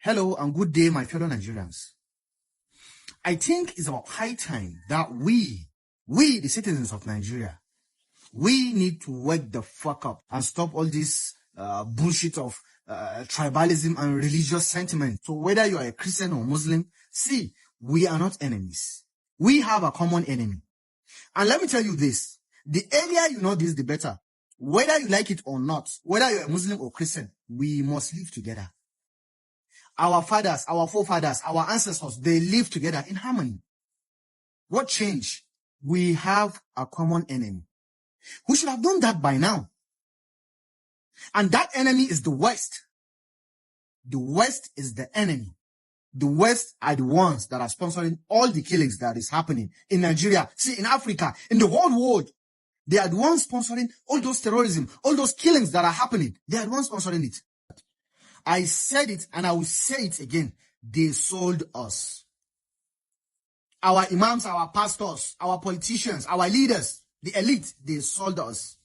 Hello and good day, my fellow Nigerians. I think it's about high time that we, the citizens of Nigeria, we need to wake the fuck up and stop all this bullshit of tribalism and religious sentiment. So whether you are a Christian or Muslim, see, we are not enemies. We have a common enemy. And let me tell you this, the earlier you know this, the better. Whether you like it or not, whether you're a Muslim or Christian, we must live together. Our fathers, our forefathers, our ancestors, they live together in harmony. What changed? We have a common enemy. We should have done that by now. And that enemy is the West. The West is the enemy. The West are the ones that are sponsoring all the killings that is happening in Nigeria. See, in Africa, in the whole world, they are the ones sponsoring all those terrorism, all those killings that are happening. They are the ones sponsoring it. I said it and I will say it again. They sold us. Our imams, our pastors, our politicians, our leaders, the elite, they sold us.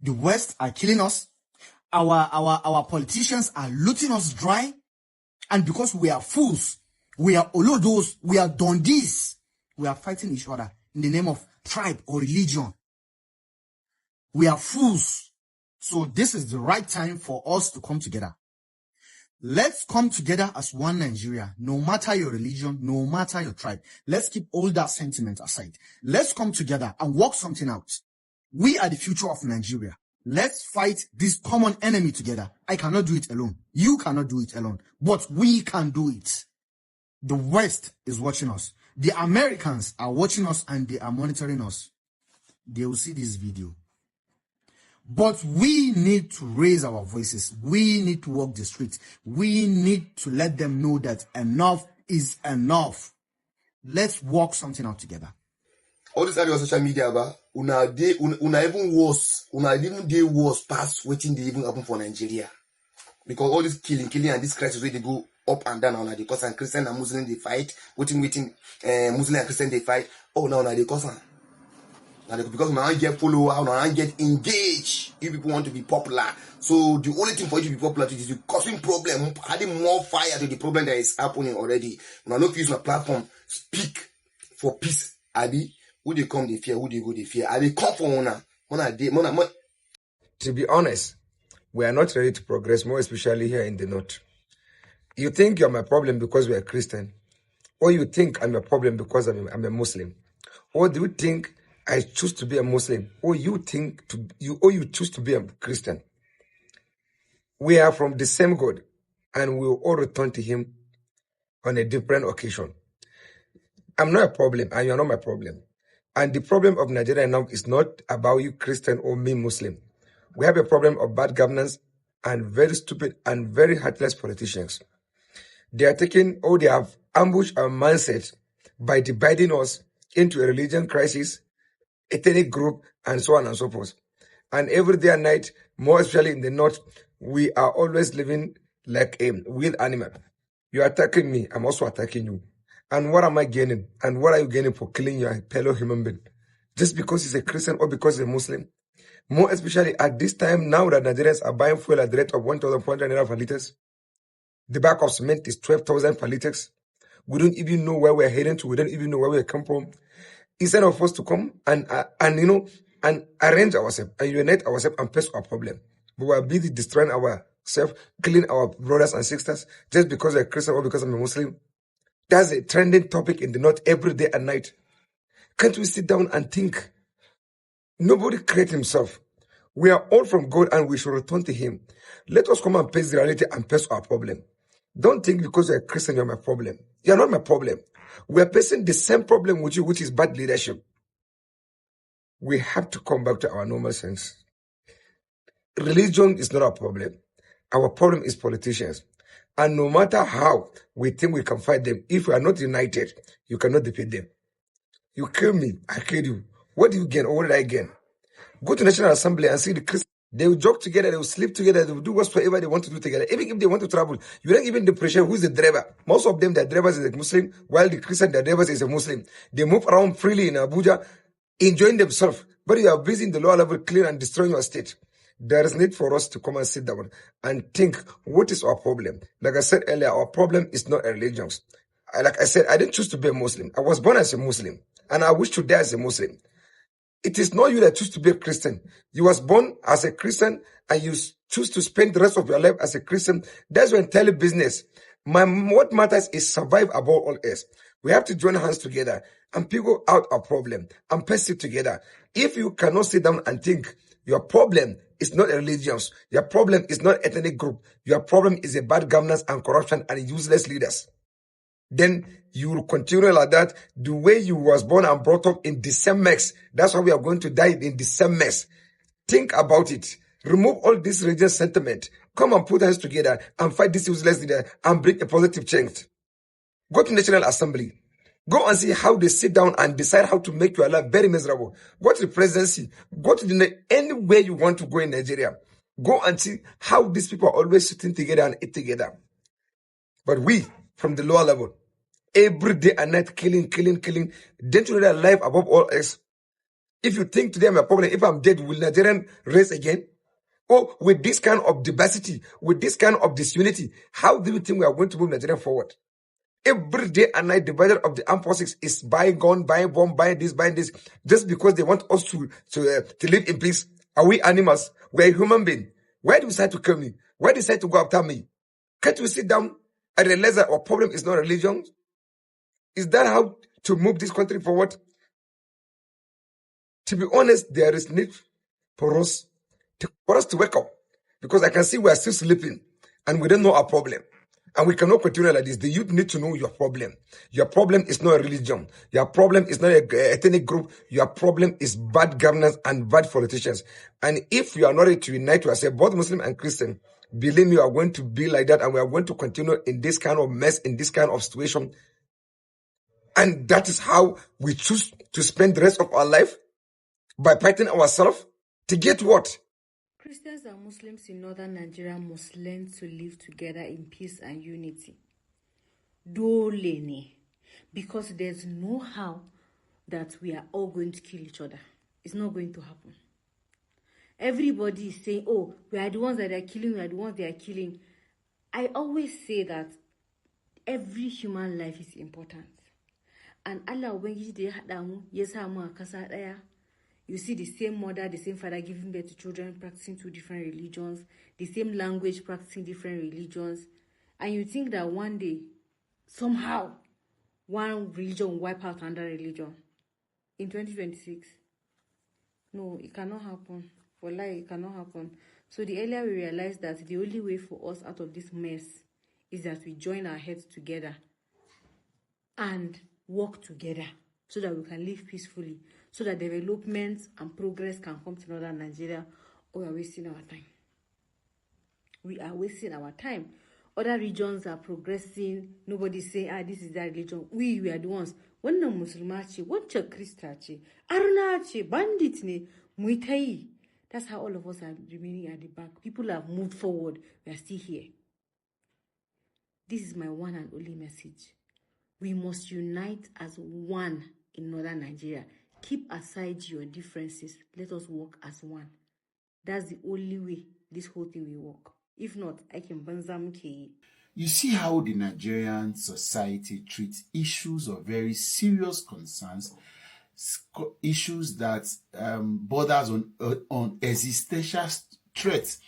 The West are killing us. Our politicians are looting us dry. And because we are fools, we are olodos, we are dondees, we are fighting each other in the name of tribe or religion. We are fools. So this is the right time for us to come together. Let's come together as one Nigeria, no matter your religion, no matter your tribe. Let's keep all that sentiment aside. Let's come together and work something out. We are the future of Nigeria. Let's fight this common enemy together. I cannot do it alone. You cannot do it alone. But we can do it. The West is watching us. The Americans are watching us and they are monitoring us. They will see this video. But we need to raise our voices. We need to walk the streets. We need to let them know that enough is enough. Let's work something out together. All this on social media, una even worse, una even day worse past waiting they even happen for Nigeria. Because all this killing and this crisis where they go up and down now, because and Christian and Muslim they fight, waiting, Muslim and Christian they fight. Oh now they cause because now I get follower, now I get engaged. If people want to be popular, so the only thing for you to be popular is you causing problem, adding more fire to the problem that is happening already. Now no use my platform, speak for peace. Abi, who they come they fear, who they go they fear. They come for honor. To be honest, we are not ready to progress, more especially here in the north. You think you're my problem because we are Christian, or you think I'm a problem because I'm a Muslim, or do you think I choose to be a Muslim, or you choose to be a Christian? We are from the same God, and we will all return to Him on a different occasion. I'm not a problem, and you are not my problem. And the problem of Nigeria now is not about you Christian or me Muslim. We have a problem of bad governance and very stupid and very heartless politicians. They have ambushed our mindset by dividing us into a religion crisis, ethnic group, and so on and so forth. And every day and night, more especially in the north, we are always living like a wild animal. You are attacking me, I'm also attacking you. And what am I gaining? And what are you gaining for killing your fellow human being? Just because he's a Christian or because he's a Muslim? More especially at this time, now that Nigerians are buying fuel at the rate of 1,400 naira per liters. The bag of cement is 12,000 per liters. We don't even know where we're heading to. We don't even know where we come from. Instead of us to come and arrange ourselves and unite ourselves and face our problem, but we are busy destroying ourselves, killing our brothers and sisters just because they're Christian or because I'm a Muslim. That's a trending topic in the north every day and night. Can't we sit down and think? Nobody created himself. We are all from God and we should return to Him. Let us come and face the reality and face our problem. Don't think because you're a Christian you're my problem. You're not my problem. We are facing the same problem with you, which is bad leadership. We have to come back to our normal sense. Religion is not our problem. Our problem is politicians. And no matter how we think we can fight them, if we are not united, you cannot defeat them. You kill me, I kill you. What do you gain or what did I gain? Go to National Assembly and see the Christians. They will joke together, they will sleep together, they will do whatsoever they want to do together. Even if they want to travel, you don't even appreciate who's the driver. Most of them, their drivers is a Muslim, while the Christian, their drivers is a Muslim. They move around freely in Abuja, enjoying themselves. But you are busy in the lower level, clean and destroying your state. there is need for us to come and sit down and think, what is our problem? Like I said earlier, our problem is not a religion. Like I said, I didn't choose to be a Muslim. I was born as a Muslim, and I wish to die as a Muslim. It is not you that choose to be a Christian. You was born as a Christian, and you choose to spend the rest of your life as a Christian. That's your entire business. What matters is survive above all else. We have to join hands together and figure out our problem and pass it together. If you cannot sit down and think, your problem is not a religion, your problem is not ethnic group, your problem is a bad governance and corruption and useless leaders, then you will continue like that. The way you was born and brought up in the same mess, that's why we are going to die in the same mess. Think about it. Remove all this religious sentiment. Come and put hands together and fight this useless leader and bring a positive change. Go to National Assembly. Go and see how they sit down and decide how to make your life very miserable. Go to the presidency. Go to anywhere you want to go in Nigeria. Go and see how these people are always sitting together and eat together. But we, from the lower level, every day and night, killing. Don't you know that life above all else? If you think today I'm a problem, if I'm dead, will Nigerian race again? Oh, with this kind of diversity, with this kind of disunity, how do you think we are going to move Nigeria forward? Every day and night, the budget of the armed forces is buying gun, buying bomb, buying this, just because they want us to live in peace. Are we animals? We are human beings. Why do you decide to kill me? Why do you decide to go after me? Can't you sit down and realize that our problem is not religion? Is that how to move this country forward? To be honest, there is need for us to wake up, because I can see we are still sleeping and we don't know our problem. And we cannot continue like this. The youth need to know your problem. Your problem is not a religion. Your problem is not an ethnic group. Your problem is bad governance and bad politicians. And if you are not ready to unite yourself, both Muslim and Christian, believe me, you are going to be like that, and we are going to continue in this kind of mess, in this kind of situation. And that is how we choose to spend the rest of our life, by fighting ourselves to get what? Christians and Muslims in northern Nigeria must learn to live together in peace and unity. Dole ne. Because there's no how that we are all going to kill each other. It's not going to happen. Everybody is saying, oh, we are the ones that are killing, we are the ones they are killing. I always say that every human life is important. And Allah Ubangiji da ya haɗa mu, ya sa mu a ƙasa ɗaya. You see the same mother, the same father giving birth to children, practicing two different religions, the same language, practicing different religions. And you think that one day, somehow, one religion will wipe out another religion in 2026? No, it cannot happen. Wallahi, it cannot happen. So the earlier we realize that the only way for us out of this mess is that we join our heads together and work together so that we can live peacefully, so that development and progress can come to northern Nigeria, or we are wasting our time. We are wasting our time. Other regions are progressing. Nobody's saying, this is that religion. We are the ones. Wannan Musulma ce, wancan Krista ce, Arna ce, bandit ne, muitai. That's how all of us are remaining at the back. People have moved forward. We are still here. This is my one and only message. We must unite as one in northern Nigeria. Keep aside your differences. Let us work as one. That's the only way this whole thing will work. If not, I can banzam ke. You see how the Nigerian society treats issues of very serious concerns, issues that borders on existential threats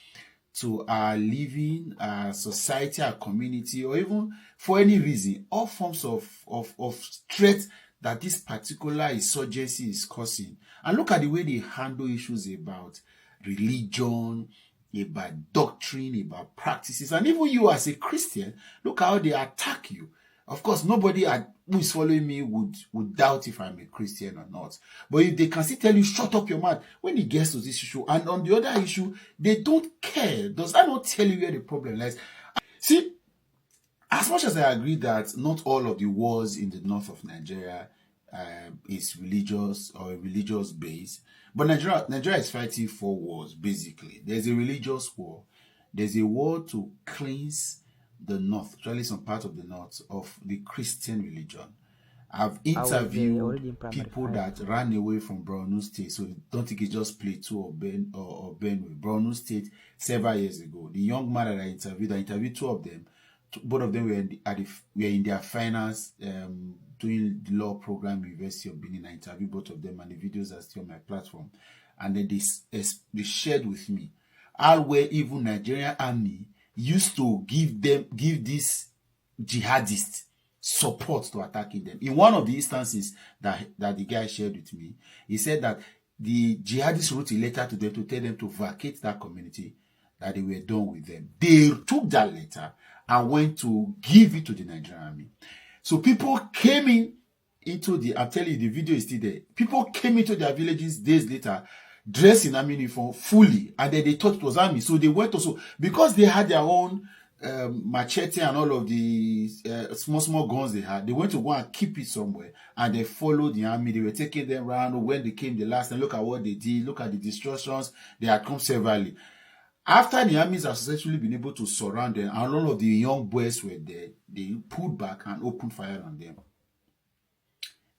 to our living, our society, our community, or even for any reason, all forms of threat that this particular insurgency is causing. And look at the way they handle issues about religion, about doctrine, about practices, and even you as a Christian, look how they attack you. Of course, nobody who is following me would doubt if I'm a Christian or not. But if they can still tell you, shut up your mouth when it gets to this issue. And on the other issue, they don't care. Does that not tell you where the problem lies? See, as much as I agree that not all of the wars in the north of Nigeria is religious or religious based, but Nigeria is fighting 4 wars, basically. There's a religious war. There's a war to cleanse the north, actually some part of the north, of the Christian religion. I've already interviewed in primary people 5. that ran away from Borno State, so don't think it's just Plateau or Benue. Borno State several years ago. The young man that I interviewed two of them. Both of them were in their finals, doing the law program, University of Benin. I interviewed both of them, and the videos are still on my platform. And then they shared with me how where even Nigerian army used to give these jihadists support to attacking them. In one of the instances that the guy shared with me, he said that the jihadists wrote a letter to them to tell them to vacate that community, that they were done with them. They took that letter and went to give it to the Nigerian army. So people came into I'm telling you, the video is still there. People came into their villages days later, dressed in army uniform fully, and then they thought it was army. So they went also, because they had their own machete and all of the small guns they had, they went to go and keep it somewhere, and they followed the army. They were taking them around. When they came the last time, look at what they did, look at the destructions they had come severally. After the armies have successfully been able to surround them, and all of the young boys were there, they pulled back and opened fire on them.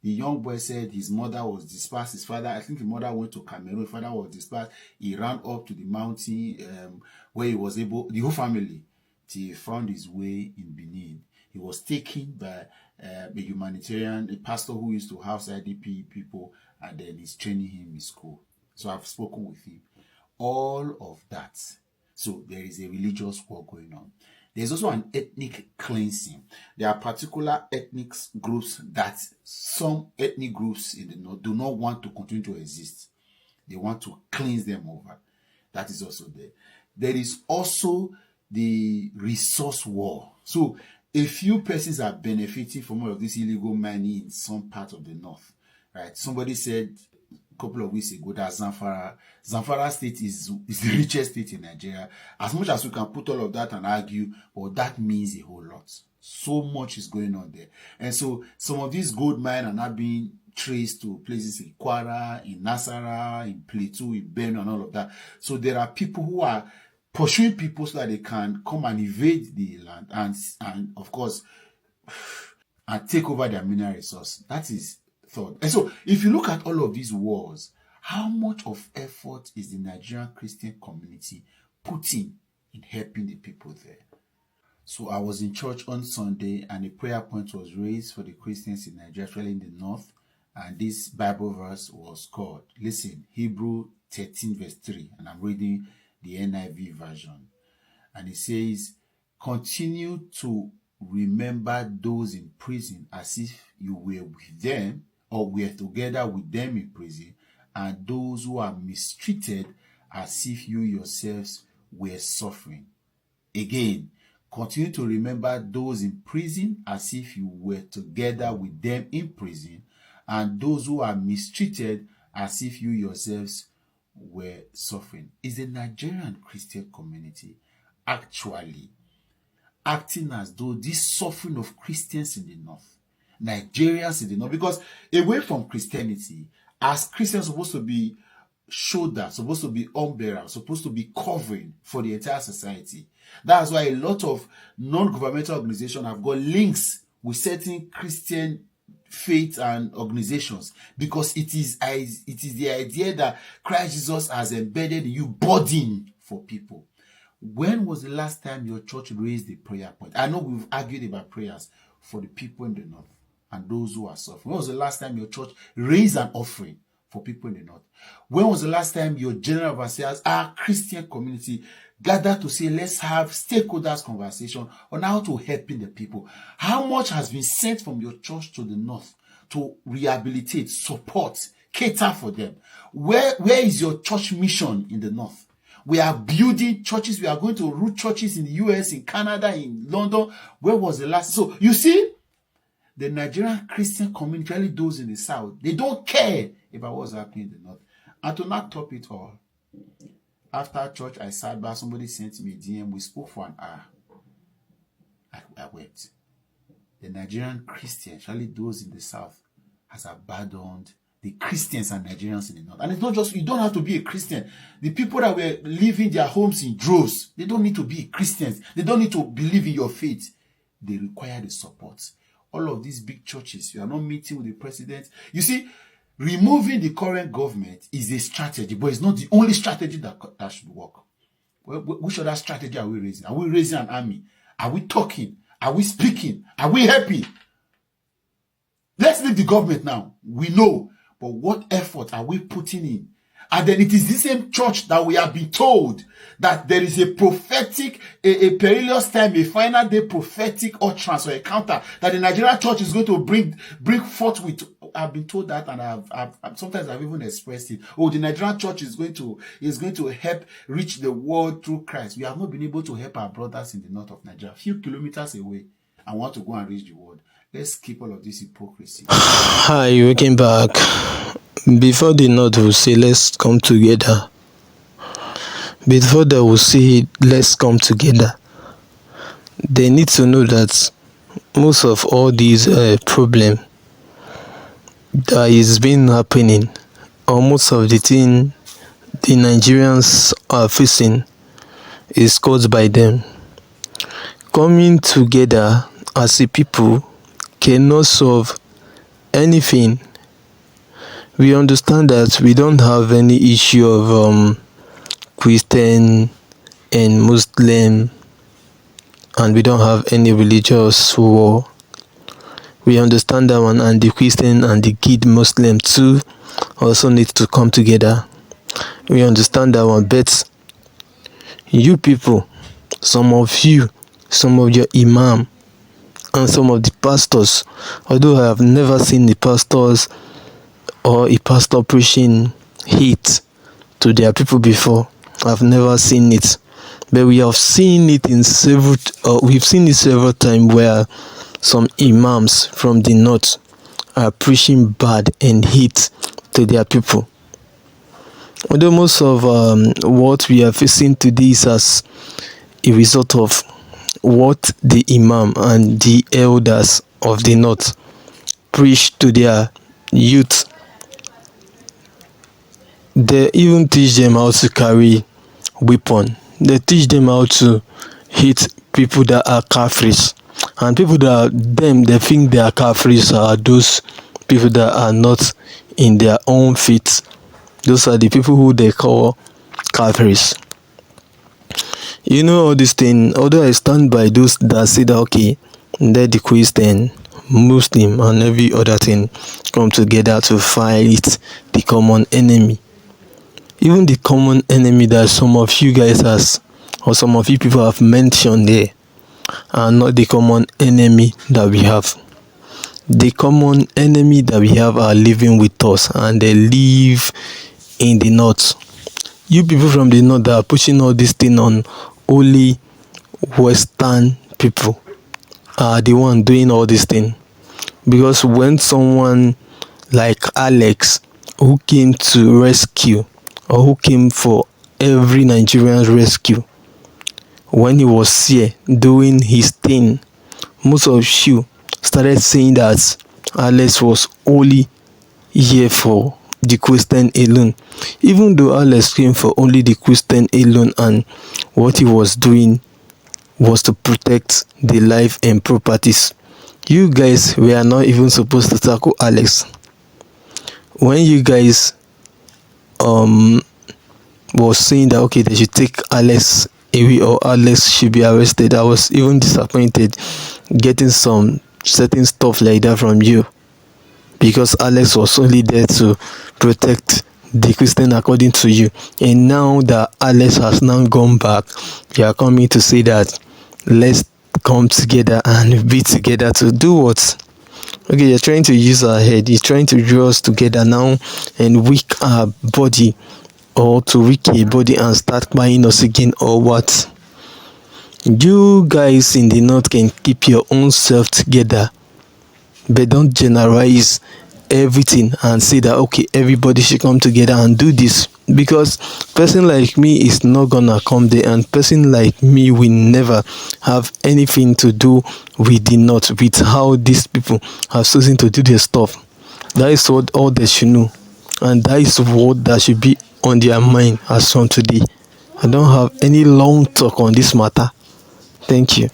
The young boy said his mother was dispersed. His father, I think the mother went to Cameroon. His father was dispersed. He ran up to the mountain where he was able, the whole family, till he found his way in Benin. He was taken by a humanitarian, a pastor who used to house IDP people, and then he's training him in school. So I've spoken with him. All of that. So there is a religious war going on. There's also an ethnic cleansing. There are particular ethnic groups that some ethnic groups in the north do not want to continue to exist. They want to cleanse them over. That is also there. There is also the resource war. So a few persons are benefiting from all of this illegal mining in some part of the north. Right? Somebody said a couple of weeks ago that Zamfara state is the richest state in Nigeria. As much as we can put all of that and argue, well, that means a whole lot. So much is going on there. And so some of these gold mines are not being traced to places in Kwara, in Nasara, in Plateau, in Benue, and all of that. So there are people who are pursuing people so that they can come and invade the land and of course, and take over their mineral resource. That is thought. And so if you look at all of these wars, how much of effort is the Nigerian Christian community putting in helping the people there? So I was in church on Sunday, and a prayer point was raised for the Christians in Nigeria, especially in the north, and this Bible verse was called, listen, Hebrew 13 verse 3, and I'm reading the NIV version, and it says, continue to remember those in prison as if you were with them or were together with them in prison, and those who are mistreated as if you yourselves were suffering. Again, continue to remember those in prison as if you were together with them in prison, and those who are mistreated as if you yourselves were suffering. Is the Nigerian Christian community actually acting as though this suffering of Christians in the north, Nigerians in the north, because away from Christianity, as Christians supposed to be shoulder, supposed to be umbrella, supposed to be covering for the entire society. That's why a lot of non-governmental organizations have got links with certain Christian faith and organizations, because it is the idea that Christ Jesus has embedded in you burden for people. When was the last time your church raised the prayer point? I know we've argued about prayers for the people in the north and those who are suffering. When was the last time your church raised an offering for people in the north? When was the last time your general overseers, our Christian community, gathered to say, let's have stakeholders conversation on how to help in the people? How much has been sent from your church to the north to rehabilitate, support, cater for them? Where is your church mission in the north? We are building churches. We are going to root churches in the US, in Canada, in London. Where was the last? So you see, the Nigerian Christian community, really those in the south, they don't care about what's happening in the north. And to not top it all, after church, I sat back, somebody sent me a DM, we spoke for an hour. I wept. The Nigerian Christian, especially those in the south, has abandoned the Christians and Nigerians in the north. And it's not just, you don't have to be a Christian. The people that were leaving their homes in droves, they don't need to be Christians. They don't need to believe in your faith. They require the support all of these big churches. You are not meeting with the president. You see, removing the current government is a strategy, but it's not the only strategy that should work. Which other strategy are we raising? Are we raising an army? Are we talking? Are we speaking? Are we helping? Let's leave the government now. We know. But what effort are we putting in? And then it is the same church that we have been told that there is a prophetic, a perilous time, a final day prophetic utterance or a counter that the Nigerian church is going to bring forth with. I've been told that, and I've sometimes I've even expressed it. Oh, the Nigerian church is going to help reach the world through Christ. We have not been able to help our brothers in the north of Nigeria, a few kilometers away, and want to go and reach the world. Let's keep all of this hypocrisy. Hi, welcome back. Before the North will say, let's come together. Before they will say, let's come together, they need to know that most of all these problems that is been happening, or most of the thing the Nigerians are facing, is caused by them. Coming together as a people cannot solve anything. We understand that we don't have any issue of Christian and Muslim, and we don't have any religious war. We understand that one, and the Christian and the kid Muslim too also need to come together. We understand that one, but you people, some of your imam and some of the pastors, although I have never seen the pastors or a pastor preaching hate to their people before, I've never seen it, but we have seen it in several times where some imams from the north are preaching bad and hate to their people. Although most of what we are facing today is as a result of what the imam and the elders of the north preach to their youth. They even teach them how to carry weapon. They teach them how to hit people that are kafirs. And people that they think they are kafirs are those people that are not in their own faith. Those are the people who they call kafirs. You know all this thing, although I stand by those that say that okay, let the Christian, Muslim and every other thing come together to fight the common enemy. Even the common enemy that some of you guys or some of you people have mentioned there are not the common enemy that we have. The common enemy that we have are living with us, and they live in the north. You people from the north that are pushing all this thing on only Western people are the one doing all this thing. Because when someone like Alex, who came to rescue, or who came for every Nigerian's rescue, when he was here doing his thing, most of you started saying that Alex was only here for the Christian alone. Even though Alex came for only the Christian alone, and what he was doing was to protect the life and properties, you guys were not even supposed to tackle Alex. When you guys was saying that okay, they should take Alex away or Alex should be arrested, I was even disappointed getting some certain stuff like that from you, because Alex was only there to protect the Christian according to you. And now that Alex has now gone back, you are coming to say that let's come together and be together to do what? Okay, you're trying to use our head, you're trying to draw us together now and weak our body, or to weak a body and start buying us again, or what? You guys in the north can keep your own self together, but don't generalize everything and say that okay, everybody should come together and do this, because person like me is not gonna come there, and person like me will never have anything to do with the north, with how these people have chosen to do their stuff. That is what all they should know, and that is what that should be on their mind as from today. I don't have any long talk on this matter. Thank you.